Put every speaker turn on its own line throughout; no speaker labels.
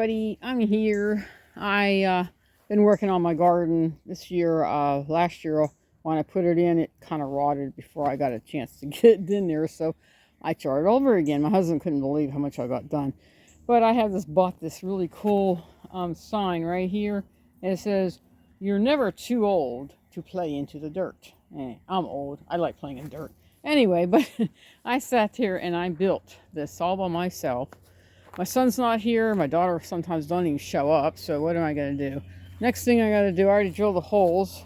everybody, I'm here. I been working on my garden this year. Last year when I put it in, it kind of rotted before I got a chance to get it in there, so I started over again. My husband couldn't believe how much I got done. But I have bought this really cool sign right here, and it says, "You're never too old to play into the dirt." I'm old. I like playing in dirt. Anyway, but I sat here and I built this all by myself. My son's not here. My daughter sometimes don't even show up. So what am I going to do? Next thing I got to do, I already drilled the holes.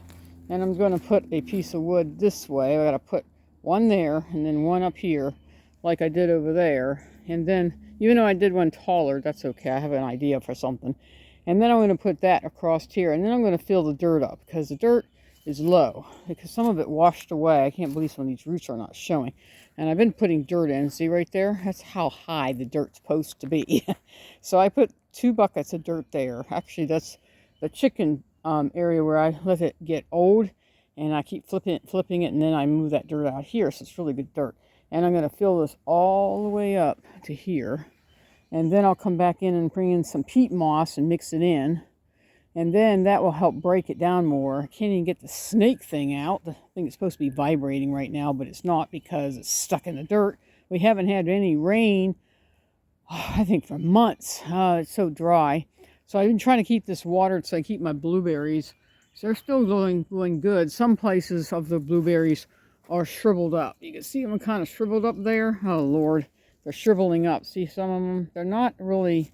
And I'm going to put a piece of wood this way. I got to put one there and then one up here like I did over there. And then, even though I did one taller, that's okay. I have an idea for something. And then I'm going to put that across here. And then I'm going to fill the dirt up because the dirt is low. Because some of it washed away. I can't believe some of these roots are not showing. And I've been putting dirt in. See right there? That's how high the dirt's supposed to be. So I put 2 buckets of dirt there. Actually, that's the chicken area where I let it get old. And I keep flipping it, and then I move that dirt out here. So it's really good dirt. And I'm going to fill this all the way up to here. And then I'll come back in and bring in some peat moss and mix it in. And then that will help break it down more. I can't even get the snake thing out. The thing is supposed to be vibrating right now, but it's not because it's stuck in the dirt. We haven't had any rain, I think, for months. It's so dry. So I've been trying to keep this watered so I keep my blueberries. So they're still going good. Some places of the blueberries are shriveled up. You can see them kind of shriveled up there. Oh, Lord. They're shriveling up. See some of them? They're not really...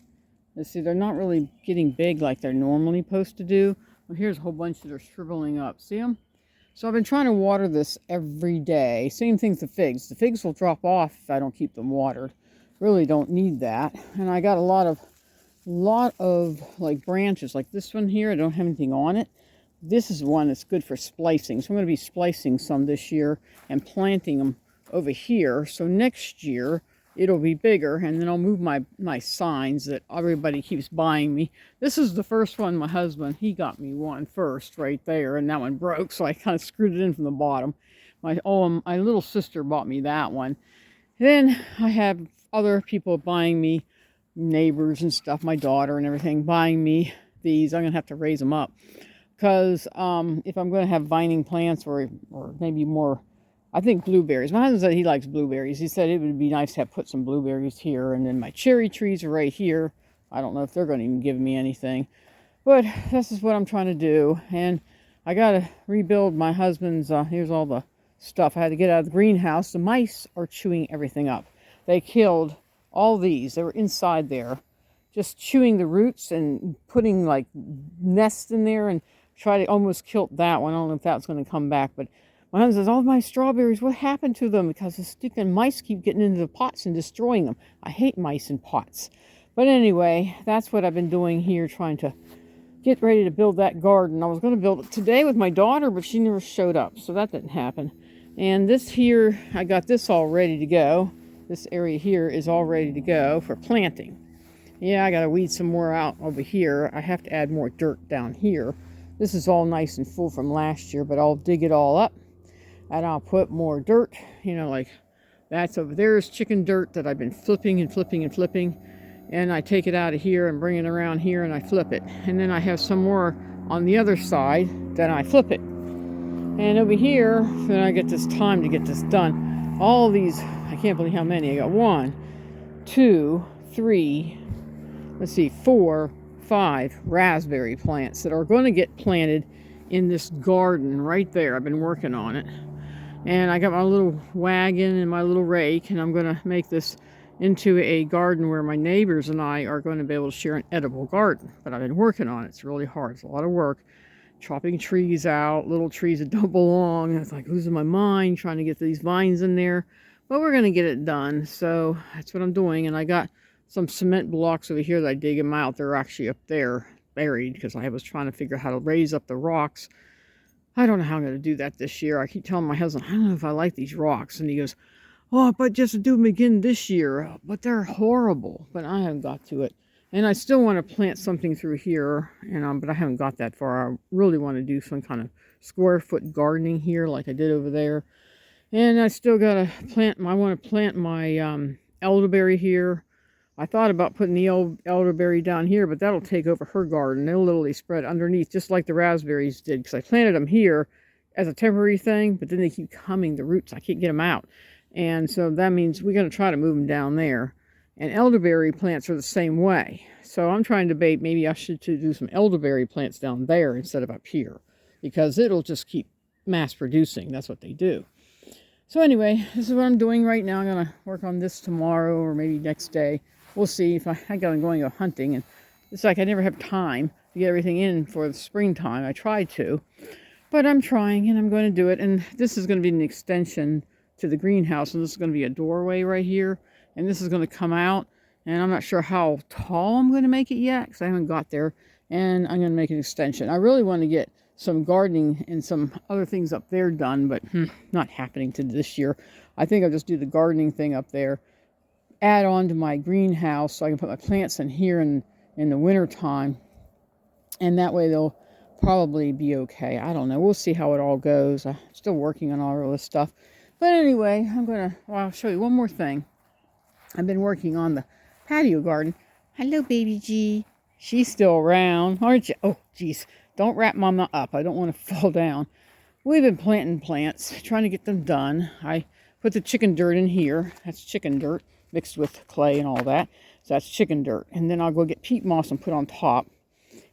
Let's see, they're not really getting big like they're normally supposed to do. Well, here's a whole bunch that are shriveling up. See them? So I've been trying to water this every day. Same thing with the figs. The figs will drop off if I don't keep them watered. Really don't need that. And I got a lot of like branches. Like this one here, I don't have anything on it. This is one that's good for splicing. So I'm going to be splicing some this year and planting them over here. So next year it'll be bigger, and then I'll move my signs that everybody keeps buying me. This is the first one. My husband, he got me one first right there, and that one broke, so I kind of screwed it in from the bottom. My little sister bought me that one. Then I have other people buying me, neighbors and stuff, my daughter and everything, buying me these. I'm going to have to raise them up, because if I'm going to have vining plants or maybe more, I think blueberries. My husband said he likes blueberries. He said it would be nice to have put some blueberries here. And then my cherry trees are right here. I don't know if they're going to even give me anything. But this is what I'm trying to do. And I got to rebuild my husband's, here's all the stuff I had to get out of the greenhouse. The mice are chewing everything up. They killed all these. They were inside there, just chewing the roots and putting like nests in there, and try to almost kill that one. I don't know if that's going to come back, but my husband says, all my strawberries, what happened to them? Because the stinking mice keep getting into the pots and destroying them. I hate mice in pots. But anyway, that's what I've been doing here, trying to get ready to build that garden. I was going to build it today with my daughter, but she never showed up, so that didn't happen. And this here, I got this all ready to go. This area here is all ready to go for planting. Yeah, I got to weed some more out over here. I have to add more dirt down here. This is all nice and full from last year, but I'll dig it all up. And I'll put more dirt, like that's over there is chicken dirt that I've been flipping and flipping and flipping. And I take it out of here and bring it around here and I flip it. And then I have some more on the other side, then I flip it. And over here, then I get this time to get this done. All these, I can't believe how many. I got 1, 2, 3, let's see, 4, 5 raspberry plants that are going to get planted in this garden right there. I've been working on it. And I got my little wagon and my little rake, and I'm going to make this into a garden where my neighbors and I are going to be able to share an edible garden. But I've been working on it. It's really hard. It's a lot of work. Chopping trees out, little trees that don't belong. It's like losing my mind trying to get these vines in there. But we're going to get it done. So that's what I'm doing. And I got some cement blocks over here that I dig them out. They're actually up there buried because I was trying to figure out how to raise up the rocks. I don't know how I'm going to do that this year. I keep telling my husband, I don't know if I like these rocks. And he goes, oh, but just do them again this year. But they're horrible. But I haven't got to it. And I still want to plant something through here. But I haven't got that far. I really want to do some kind of square foot gardening here like I did over there. And I still got to plant, I want to plant my elderberry here. I thought about putting the elderberry down here, but that'll take over her garden. They'll literally spread underneath, just like the raspberries did, because I planted them here as a temporary thing, but then they keep coming, the roots. I can't get them out. And so that means we're going to try to move them down there. And elderberry plants are the same way. So I'm trying to debate maybe I should do some elderberry plants down there instead of up here, because it'll just keep mass producing. That's what they do. So anyway, this is what I'm doing right now. I'm going to work on this tomorrow or maybe next day. We'll see. If I'm going to go hunting, and it's like I never have time to get everything in for the springtime. I try to, but I'm trying, and I'm going to do it. And this is going to be an extension to the greenhouse, and this is going to be a doorway right here, and this is going to come out, and I'm not sure how tall I'm going to make it yet because I haven't got there, and I'm going to make an extension. I really want to get some gardening and some other things up there done, but not happening to this year. I think I'll just do the gardening thing up there, add on to my greenhouse so I can put my plants in here in the winter time, and that way they'll probably be okay. I don't know. We'll see how it all goes. I'm still working on all this stuff. But anyway, I'll show you one more thing. I've been working on the patio garden. Hello, baby G. She's still around, aren't you? Oh, geez. Don't wrap Mama up. I don't want to fall down. We've been planting plants, trying to get them done. I put the chicken dirt in here. That's chicken dirt mixed with clay and all that. So that's chicken dirt. And then I'll go get peat moss and put on top.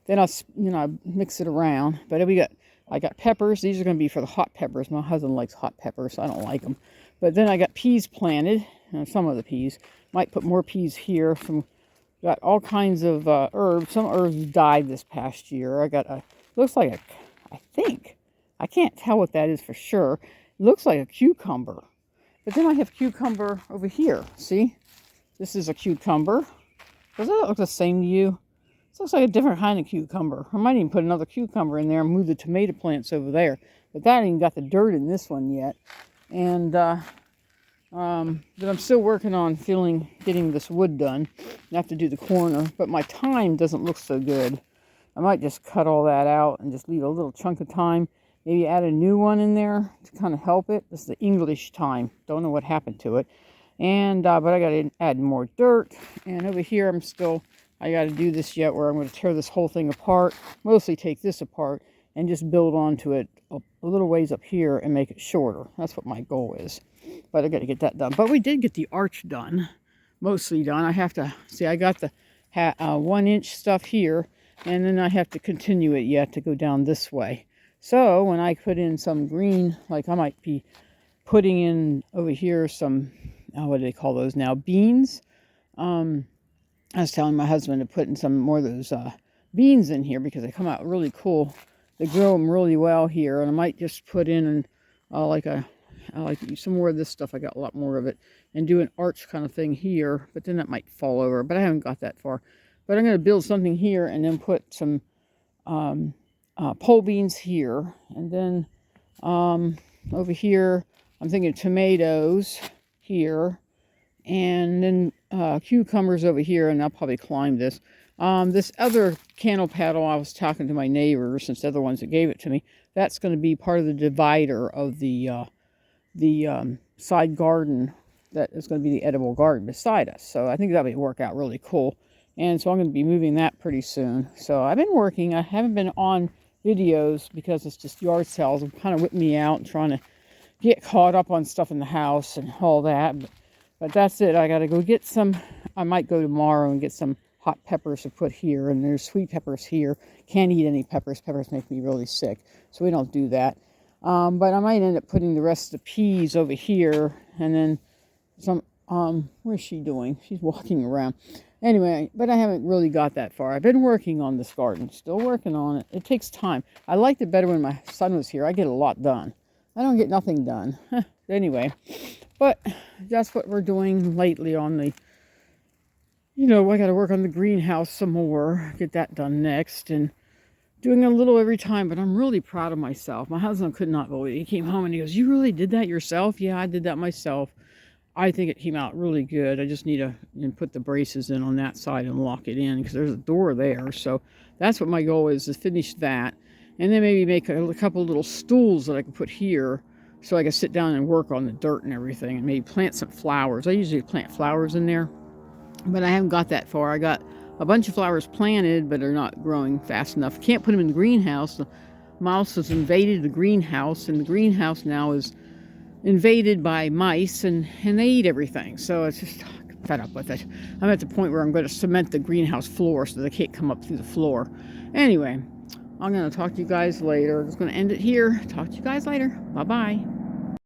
Then I'll mix it around. But I got peppers. These are going to be for the hot peppers. My husband likes hot peppers. I don't like them. But then I got peas planted. Some of the peas. Might put more peas here. Got all kinds of herbs. Some herbs died this past year. I got I think. I can't tell what that is for sure. It looks like a cucumber. But then I have cucumber over here. See? This is a cucumber. Does that look the same to you? This looks like a different kind of cucumber. I might even put another cucumber in there and move the tomato plants over there. But that ain't even got the dirt in this one yet. And but I'm still working on getting this wood done. I have to do the corner. But my thyme doesn't look so good. I might just cut all that out and just leave a little chunk of thyme. Maybe add a new one in there to kind of help it. This is the English thyme. Don't know what happened to it. And but I got to add more dirt. And over here I got to do this yet where I'm going to tear this whole thing apart. Mostly take this apart and just build onto it a little ways up here and make it shorter. That's what my goal is. But I got to get that done. But we did get the arch done. Mostly done. I have to, see, I got the 1-inch stuff here. And then I have to continue it yet to go down this way. So when I put in some green, like I might be putting in over here some, what do they call those now? Beans. I was telling my husband to put in some more of those beans in here because they come out really cool. They grow them really well here. And I might just put in like some more of this stuff. I got a lot more of it. And do an arch kind of thing here. But then that might fall over. But I haven't got that far. But I'm going to build something here and then put some pole beans here. And then over here, I'm thinking tomatoes here. And then cucumbers over here. And I'll probably climb this. This other candle paddle, I was talking to my neighbor, since they're the ones that gave it to me. That's going to be part of the divider of the side garden. That is going to be the edible garden beside us. So I think that would work out really cool. And so I'm going to be moving that pretty soon. So I've been working. I haven't been on videos because it's just yard sales. It's kind of whipping me out and trying to get caught up on stuff in the house and all that. But that's it. I got to go get some. I might go tomorrow and get some hot peppers to put here. And there's sweet peppers here. Can't eat any peppers. Peppers make me really sick. So we don't do that. But I might end up putting the rest of the peas over here. And then some, where's she doing? She's walking around. Anyway, but I haven't really got that far. I've been working on this garden. Still working on it. It takes time. I liked it better when my son was here. I get a lot done. I don't get nothing done. Anyway, but that's what we're doing lately on the, I got to work on the greenhouse some more. Get that done next. And doing a little every time. But I'm really proud of myself. My husband could not believe it. He came home and he goes, "You really did that yourself?" Yeah, I did that myself. I think it came out really good. I just need to put the braces in on that side and lock it in because there's a door there. So that's what my goal is finish that. And then maybe make a couple little stools that I can put here so I can sit down and work on the dirt and everything. And maybe plant some flowers. I usually plant flowers in there. but I haven't got that far. I got a bunch of flowers planted, but they're not growing fast enough. Can't put them in the greenhouse. The mouse has invaded the greenhouse, and the greenhouse now is invaded by mice, and they eat everything. So it's just fed up with it. I'm at the point where I'm going to cement the greenhouse floor so they can't come up through the floor. Anyway, I'm going to talk to you guys later. I'm just going to end it here. Talk to you guys later. Bye-bye.